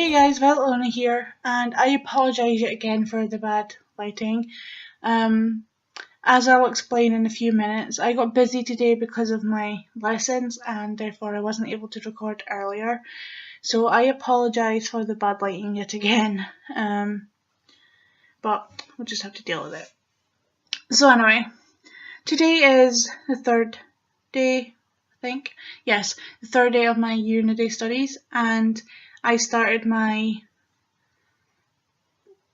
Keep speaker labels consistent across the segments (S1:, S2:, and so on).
S1: Hey guys, Valona here, and I apologise yet again for the bad lighting. Um, as I'll explain in a few minutes, I got busy today because of my lessons, and therefore I wasn't able to record earlier. So I apologise for the bad lighting yet again, but we'll just have to deal with it. So anyway, today is the third day, I think. Yes, the third day of my Unity studies, and I started my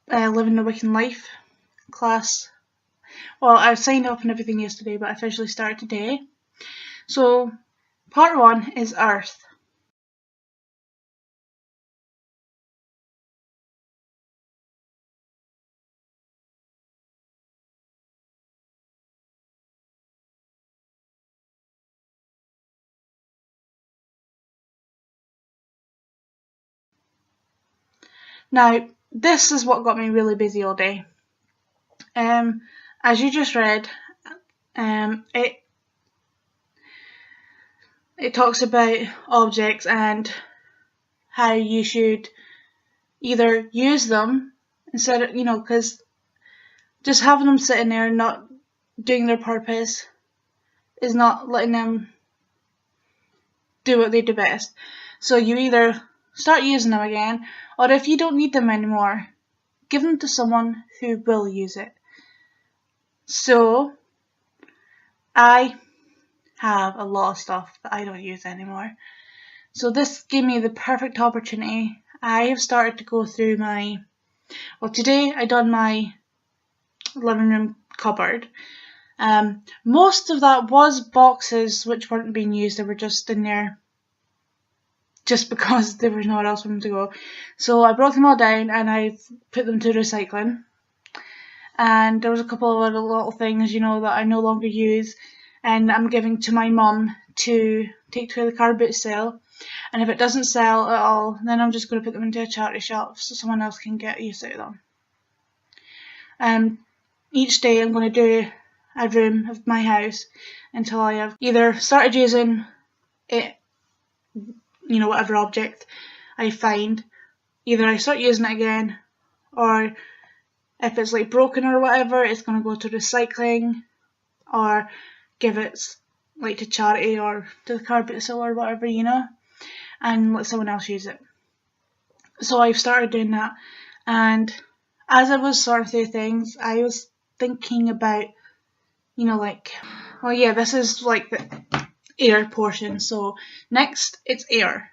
S1: Living the Wiccan Life class. Well, I signed up and everything yesterday, but I officially started today. So, part 1 is Earth. Now, this is what got me really busy all day. As you just read, it talks about objects and how you should either use them instead of, because just having them sitting there not doing their purpose is not letting them do what they do best. So you either start using them again, or if you don't need them anymore, give them to someone who will use it. So I have a lot of stuff that I don't use anymore. So this gave me the perfect opportunity. I have started to go through today I done my living room cupboard. Most of that was boxes which weren't being used, they were just in there just because there was nowhere else for them to go. So I broke them all down and I put them to recycling. And there was a couple of other little things, that I no longer use, and I'm giving to my mum to take to the car boot sale. And if it doesn't sell at all, then I'm just going to put them into a charity shop so someone else can get use out of them. Each day I'm going to do a room of my house until I have either started using it, whatever object I find, either I start using it again, or if it's like broken or whatever, it's going to go to recycling, or give it like to charity or to the car boot sale or whatever, and let someone else use it. So I've started doing that, and as I was sorting through things, I was thinking about, this is like the air portion. So next, it's air.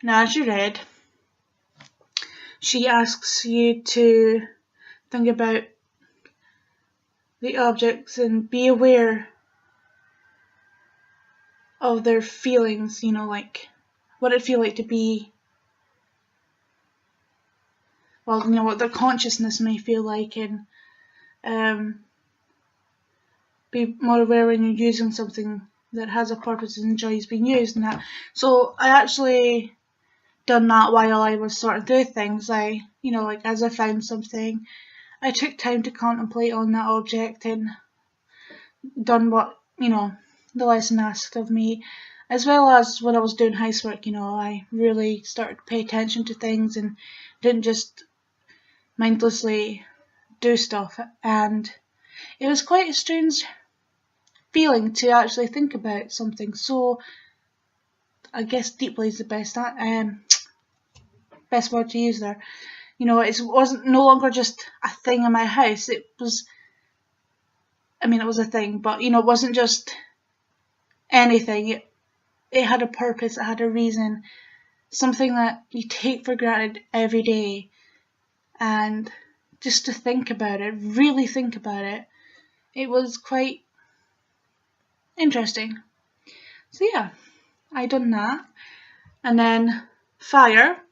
S1: Now, as you read, she asks you to think about the objects and be aware of their feelings, like what it feel like to be, what their consciousness may feel like, and be more aware when you're using something that has a purpose and enjoys being used and that. So I actually done that while I was sorting through things. As I found something, I took time to contemplate on that object and done what, the lesson asked of me. As well as when I was doing housework, I really started to pay attention to things and didn't just mindlessly do stuff. And it was quite a strange feeling to actually think about something so, I guess, deeply is the best word to use there. It wasn't no longer just a thing in my house. It was a thing, but it wasn't just anything. It had a purpose. It had a reason. Something that you take for granted every day, and just to think about it, really think about it, it was quite interesting. So yeah, I done that, and then fire.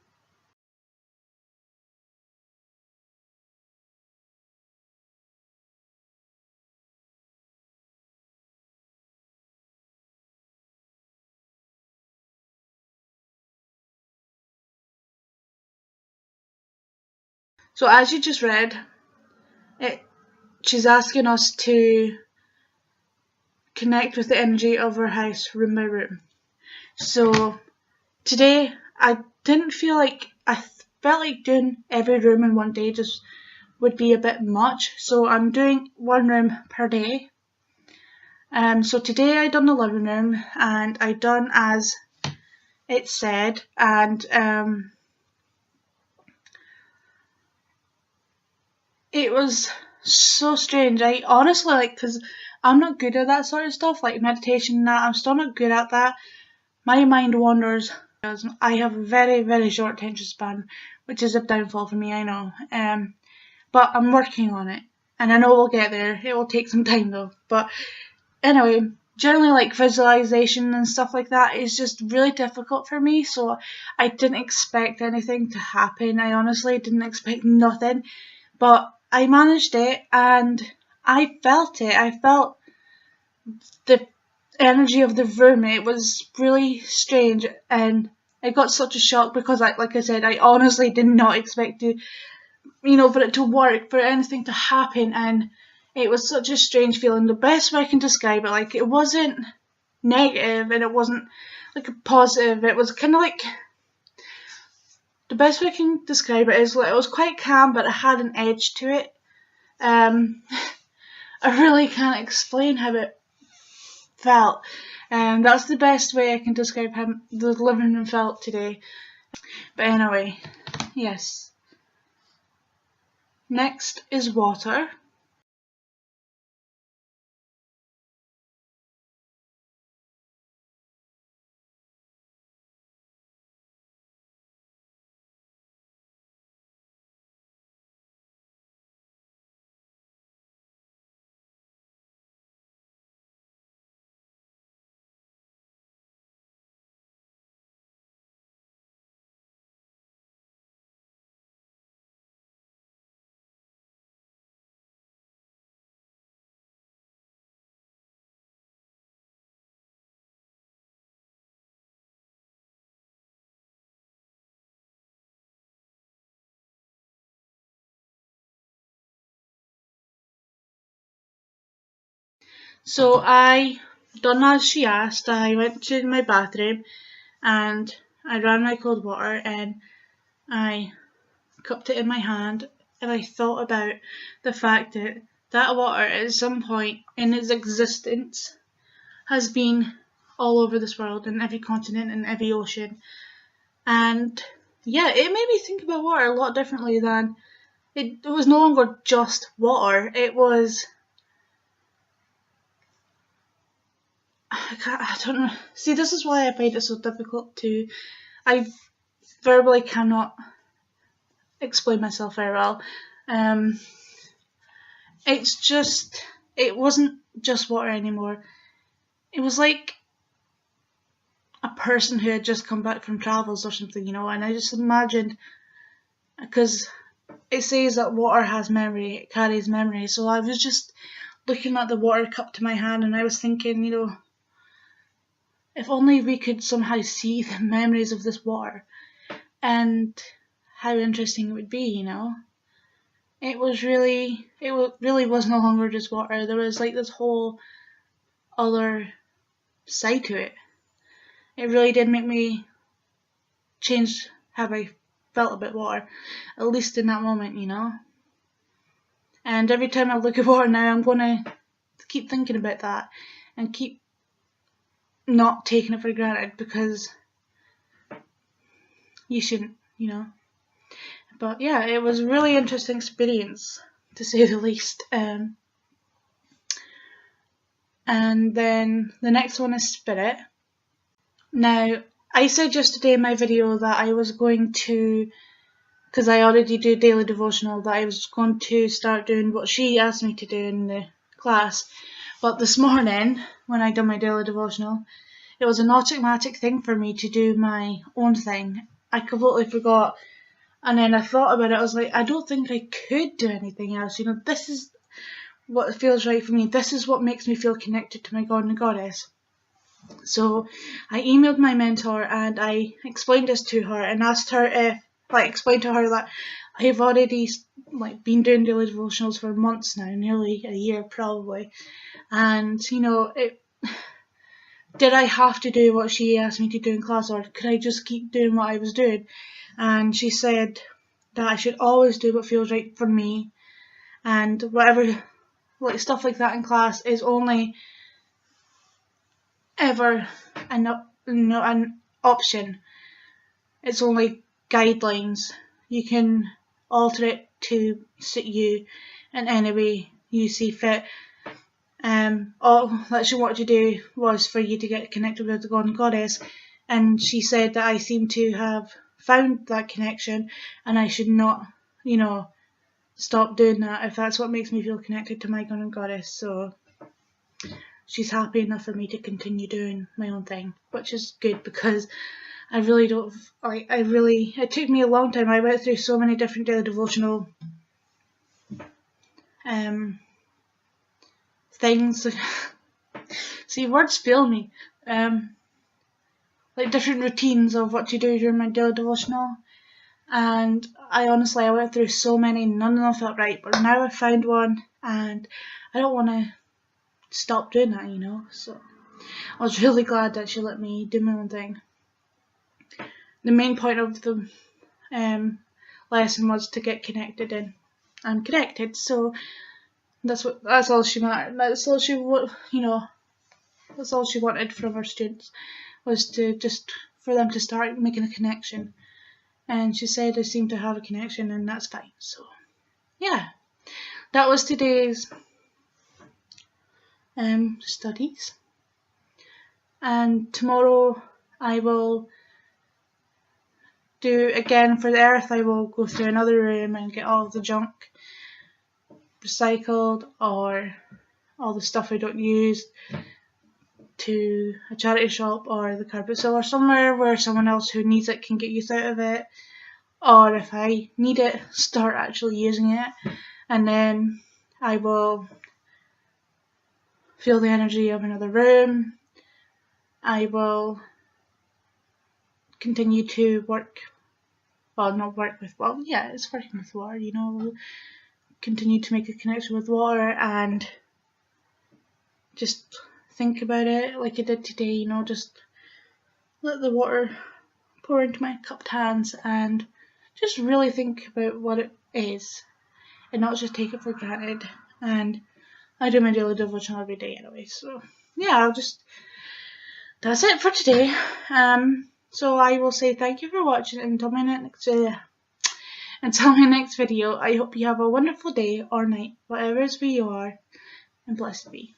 S1: So as you just read, she's asking us to connect with the energy of our house room by room. So today I didn't feel like, I felt like doing every room in one day just would be a bit much. So I'm doing one room per day. So today I done the living room and I done as it said, and it was so strange. I honestly, like, because I'm not good at that sort of stuff, like meditation and that, I'm still not good at that. My mind wanders. I have a very, very short attention span, which is a downfall for me, I know. But I'm working on it, and I know we'll get there. It will take some time though. But anyway, generally, like, visualization and stuff like that is just really difficult for me, so I didn't expect anything to happen. I honestly didn't expect nothing, but I managed it and I felt it. I felt the energy of the room. It was really strange, and I got such a shock because, like I said, I honestly did not expect to, for it to work, for anything to happen, and it was such a strange feeling. The best way I can describe it, like, it wasn't negative and it wasn't like a positive. It was kind of like, the best way I can describe it is, like, it was quite calm, but it had an edge to it. I really can't explain how it felt. That's the best way I can describe how the living room felt today. But anyway, yes. Next is water. So I done as she asked. I went to my bathroom and I ran my cold water and I cupped it in my hand, and I thought about the fact that that water at some point in its existence has been all over this world, in every continent and every ocean. And yeah, it made me think about water a lot differently than it was no longer just water. It was, I don't know. See, this is why I find it so difficult to, I verbally cannot explain myself very well. It's just, it wasn't just water anymore. It was like a person who had just come back from travels or something, and I just imagined, because it says that water has memory, it carries memory, so I was just looking at the water cup to my hand and I was thinking, if only we could somehow see the memories of this water, and how interesting it would be. It really was no longer just water. There was like this whole other side to it. It really did make me change how I felt about water, at least in that moment. And every time I look at water now, I'm going to keep thinking about that and keep not taking it for granted, because you shouldn't. But yeah, it was a really interesting experience, to say the least. And then the next one is spirit. Now, I said yesterday in my video that I was going to, because I already do daily devotional, that I was going to start doing what she asked me to do in the class. But this morning, when I done my daily devotional, it was an automatic thing for me to do my own thing. I completely forgot. And then I thought about it, I was like, I don't think I could do anything else. This is what feels right for me. This is what makes me feel connected to my God and Goddess. So I emailed my mentor and I explained this to her and asked her explained to her that I've already like been doing daily devotionals for months now, nearly a year probably, and you know, did I have to do what she asked me to do in class, or could I just keep doing what I was doing? And she said that I should always do what feels right for me, and whatever, like stuff like that in class is only ever an option. It's only guidelines. You can alter it to suit you in any way you see fit. All that she wanted to do was for you to get connected with the God and Goddess, and she said that I seem to have found that connection, and I should not, you know, stop doing that if that's what makes me feel connected to my God and Goddess. So she's happy enough for me to continue doing my own thing, which is good because I really don't, it took me a long time. I went through so many different daily devotional things. See, words fail me. Like different routines of what to do during my daily devotional. And I went through so many, none of them felt right. But now I've found one, and I don't want to stop doing that, you know. So I was really glad that she let me do my own thing. The main point of the lesson was to get connected, and I'm connected. So that's all she mattered. That's all she that's all she wanted from her students, was to just for them to start making a connection. And she said I seem to have a connection, and that's fine. So yeah, that was today's studies. And tomorrow I will do again for the earth. I will go through another room and get all of the junk recycled, or all the stuff I don't use, to a charity shop or the carpet seller somewhere where someone else who needs it can get use out of it, or if I need it, start actually using it. And then I will feel the energy of another room. I will continue to it's working with water, you know. Continue to make a connection with water and just think about it like I did today, you know, just let the water pour into my cupped hands and just really think about what it is and not just take it for granted. And I do my daily devotion every day anyway, so yeah, that's it for today. So I will say thank you for watching, and until my next video, I hope you have a wonderful day or night, whatever is where you are, and blessed be.